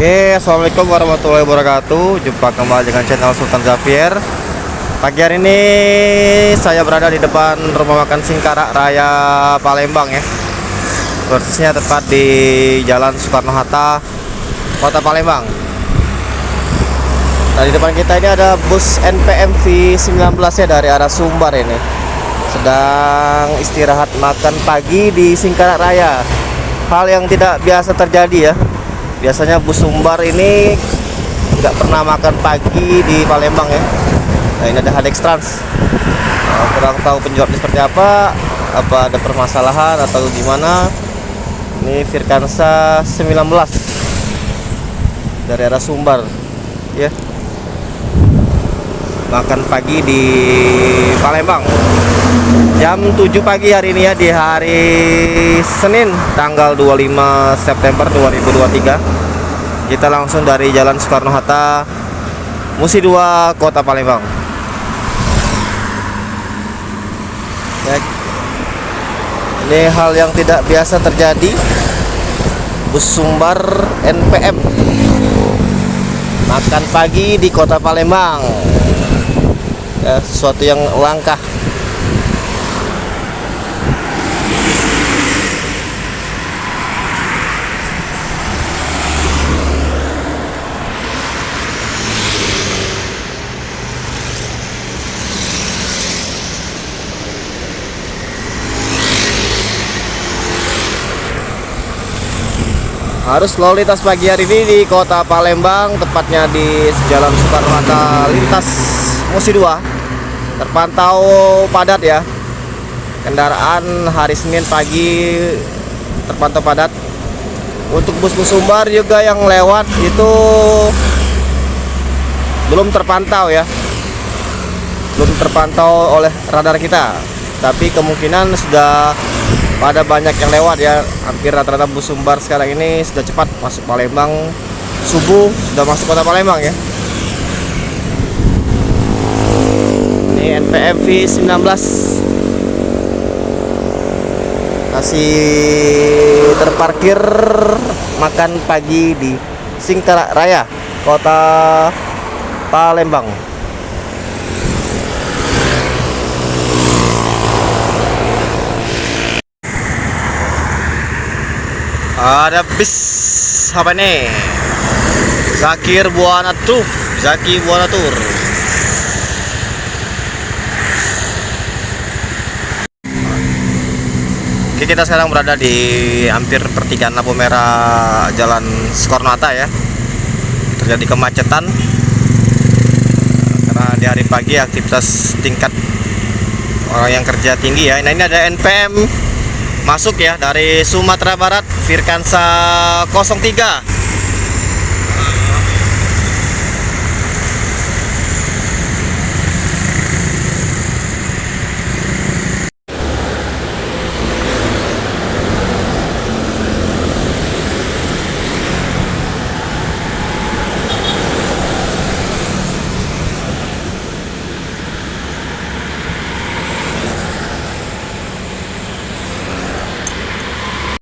Oke, assalamualaikum warahmatullahi wabarakatuh. Jumpa kembali dengan channel Sultan Xavier. Pagi hari ini saya berada di depan rumah makan Singkarak Raya Palembang ya. Persisnya tepat di Jalan Soekarno-Hatta, Kota Palembang. Nah, di depan kita ini ada bus NPM V19 ya, dari arah Sumbar ini. Sedang istirahat makan pagi di Singkarak Raya. Hal yang tidak biasa terjadi ya. Biasanya bus Sumbar ini nggak pernah makan pagi di Palembang ya. Nah, ini ada Hadex Trans. Kurang tahu penyebabnya seperti apa ada permasalahan atau gimana. Ini Firkansa 19 dari arah Sumbar ya, makan pagi di Palembang jam 7 pagi hari ini ya, di hari Senin tanggal 25 September 2023. Kita langsung dari Jalan Soekarno-Hatta, Musi 2, Kota Palembang ya. Ini hal yang tidak biasa terjadi, bus Sumbar NPM makan pagi di Kota Palembang ya, sesuatu yang langka. Arus lalu lintas pagi hari ini di Kota Palembang, tepatnya di Jalan Soekarno-Hatta lintas Musi 2, terpantau padat ya. Kendaraan hari Senin pagi terpantau padat. Untuk bus-bus Sumbar juga yang lewat itu belum terpantau ya, belum terpantau oleh radar kita, tapi kemungkinan sudah pada banyak yang lewat ya. Hampir rata-rata bus Sumbar sekarang ini sudah cepat masuk Palembang, subuh sudah masuk Kota Palembang ya. Ini NPM V19 masih terparkir makan pagi di Singkarak Raya, Kota Palembang. Ada bis apa nih? Zaki Buana Tour. Oke, kita sekarang berada di hampir pertigaan lampu merah Jalan Soekarno-Hatta ya. Terjadi kemacetan karena di hari pagi aktivitas tingkat orang yang kerja tinggi ya. Nah, ini ada NPM masuk ya dari Sumatera Barat, Firkansa 03